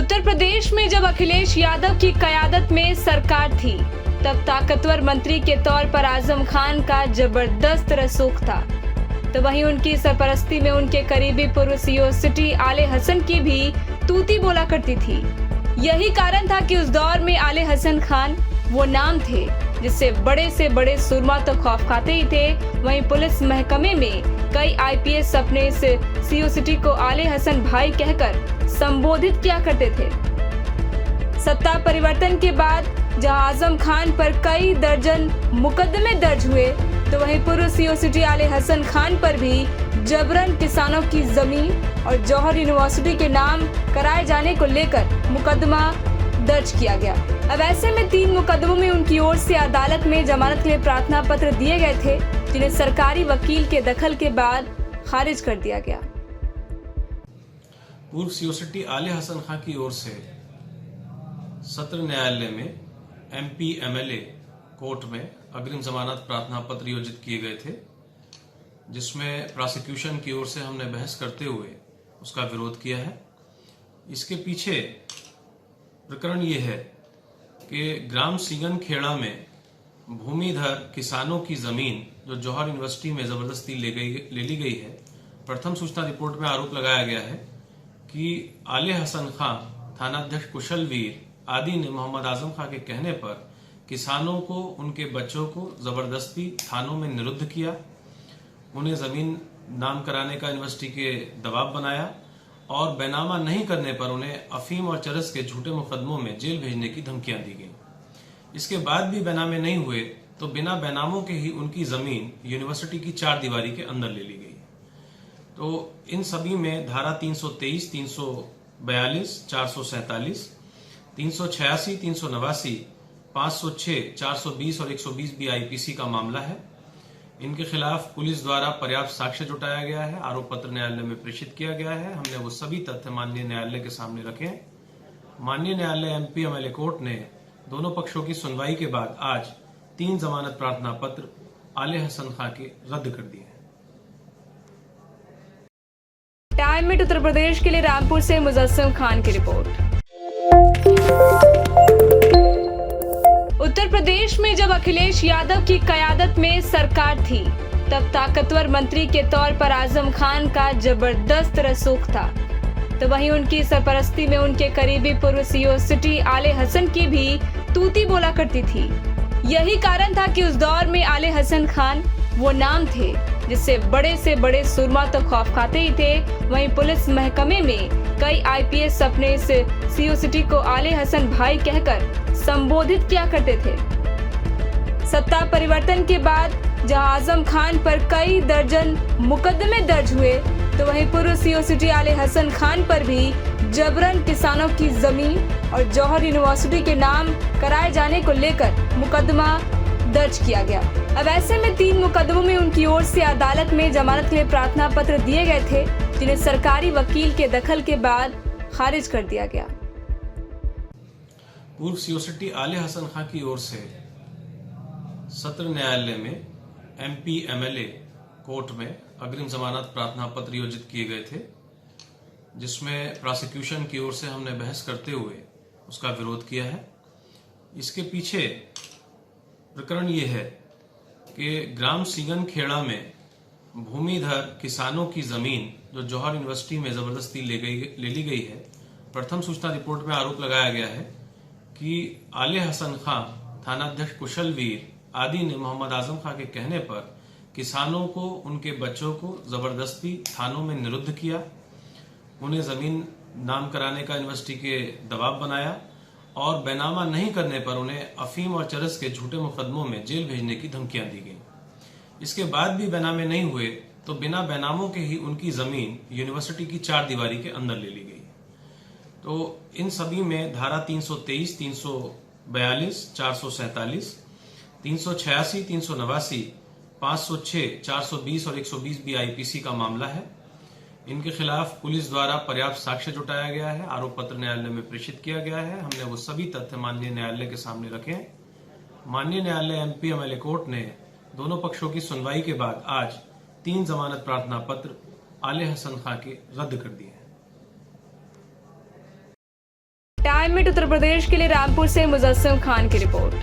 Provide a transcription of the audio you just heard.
उत्तर प्रदेश में जब अखिलेश यादव की क़यादत में सरकार थी, तब ताकतवर मंत्री के तौर पर आजम खान का जबरदस्त रसूख था। तो वहीं उनकी सरपरस्ती में उनके करीबी पूर्व सीईओ सिटी आले हसन की भी तूती बोला करती थी। यही कारण था कि उस दौर में आले हसन खान वो नाम थे जिससे बड़े से बड़े सुरमा तो खौफ खाते ही थे। वहीं पुलिस महकमे में कई आईपीएस अपने इस सीईओ सिटी को आले हसन भाई कहकर संबोधित किया करते थे। सत्ता परिवर्तन के बाद जहां आजम खान पर कई दर्जन मुकदमे दर्ज हुए, तो वहीं पूर्व सीईओ सिटी आले हसन खान पर भी जबरन किसानों की जमीन और जौहर यूनिवर्सिटी के नाम कराए जाने को लेकर मुकदमा दर्ज किया गया। अब ऐसे में 3 मुकदमों में उनकी ओर से अदालत में जमानत के लिए प्रार्थना पत्र दिए गए थे, जिन्हें सरकारी वकील के दखल के बाद खारिज कर दिया गया। पूर्व सीईओ सिटी आले हसन खान की ओर से सत्र न्यायालय में एमपी एमएलए कोर्ट में अग्रिम जमानत प्रार्थना पत्र योजित किए गए थे, जिसमें प्रोसिक्यूशन की ओर से हमने बहस करते हुए उसका विरोध किया है। इसके पीछे प्रकरण ये है कि ग्राम सिंगन खेड़ा में भूमिधर किसानों की जमीन जो जौहर यूनिवर्सिटी में जबरदस्ती ले ली गई है। प्रथम सूचना रिपोर्ट में आरोप लगाया गया है कि आले हसन खां, थानाध्यक्ष कुशलवीर आदि ने मोहम्मद आजम खां के कहने पर किसानों को, उनके बच्चों को जबरदस्ती थानों में निरुद्ध किया, उन्हें जमीन नाम कराने का यूनिवर्सिटी के दबाव बनाया और बैनामा नहीं करने पर उन्हें अफीम और चरस के झूठे मुकदमों में जेल भेजने की धमकियां दी गई। इसके बाद भी बैनामे नहीं हुए तो बिना बैनामों के ही उनकी जमीन यूनिवर्सिटी की 4 दीवारी के अंदर ले ली गई। तो इन सभी में धारा 323, 342, 447, 386, 389, 506, 420 और 120 भी आईपीसी का मामला है। इनके खिलाफ पुलिस द्वारा पर्याप्त साक्ष्य जुटाया गया है, आरोप पत्र न्यायालय में प्रेषित किया गया है। हमने वो सभी तथ्य माननीय न्यायालय के सामने रखे। माननीय न्यायालय एमपी एमएलए कोर्ट ने दोनों पक्षों की सुनवाई के बाद आज 3 जमानत प्रार्थना पत्र आले हसन खां के रद्द कर दिए हैं। टाइम मिनट उत्तर प्रदेश के लिए रामपुर से मुजस्सिम खान की रिपोर्ट। उत्तर प्रदेश में जब अखिलेश यादव की क़यादत में सरकार थी, तब ताकतवर मंत्री के तौर पर आजम खान का जबरदस्त रसूख था। तो वहीं उनकी सरपरस्ती में उनके करीबी पूर्व सीईओ सिटी आले हसन की भी तूती बोला करती थी। यही कारण था कि उस दौर में आले हसन खान वो नाम थे जिससे बड़े से बड़े सुरमा तो खौफ खाते ही थे। वहीं पुलिस महकमे में कई आईपीएस अपने इस सीईओ सिटी को आले हसन भाई कहकर संबोधित किया करते थे। सत्ता परिवर्तन के बाद जहां आजम खान पर कई दर्जन मुकदमे दर्ज हुए, तो वहीं पूर्व सीईओ सिटी आले हसन खान पर भी जबरन किसानों की जमीन और जौहर यूनिवर्सिटी के नाम कराए जाने को लेकर मुकदमा दर्ज किया गया। अब ऐसे में 3 मुकदमों में उनकी ओर से अदालत में जमानत के लिए प्रार्थना पत्र दिए गए थे, जिन्हें सरकारी वकील के दखल के बाद खारिज कर दिया गया। पूर्व सीईओ सिटी आले हसन खान की ओर से सत्र न्यायालय में एमपी एमएलए कोर्ट में अग्रिम जमानत प्रार्थना पत्र योजित किए गए थे, जिसमें प्रोसिक्यूशन की ओर से हमने बहस करते हुए उसका विरोध किया है। इसके पीछे प्रकरण ये है कि ग्राम सिंगन खेड़ा में भूमिधर किसानों की जमीन जो जौहर यूनिवर्सिटी में जबरदस्ती ले ली गई है। प्रथम सूचना रिपोर्ट में आरोप लगाया गया है कि आले हसन खां, थानाध्यक्ष कुशलवीर आदि ने मोहम्मद आजम खां के कहने पर किसानों को, उनके बच्चों को जबरदस्ती थानों में निरुद्ध किया, उन्हें जमीन नाम कराने का यूनिवर्सिटी के दबाव बनाया और बैनामा नहीं करने पर उन्हें अफीम और चरस के झूठे मुकदमों में जेल भेजने की धमकियां दी गई। इसके बाद भी बैनामे नहीं हुए तो बिना बैनामों के ही उनकी जमीन यूनिवर्सिटी की 4 दीवारी के अंदर ले ली गई। तो इन सभी में धारा 323, 342, 447, 386, 389, 506, 420 और 120 भी आईपीसी का मामला है। इनके खिलाफ पुलिस द्वारा पर्याप्त साक्ष्य जुटाया गया है, आरोप पत्र न्यायालय में प्रेषित किया गया है। हमने वो सभी तथ्य माननीय न्यायालय के सामने रखे। माननीय न्यायालय एमपी एमएलए कोर्ट ने दोनों पक्षों की सुनवाई के बाद आज 3 जमानत प्रार्थना पत्र आले हसन खां के रद्द कर दिए हैं। प्राइम मिनट उत्तर प्रदेश के लिए रामपुर से मुजस्सिम खान की रिपोर्ट।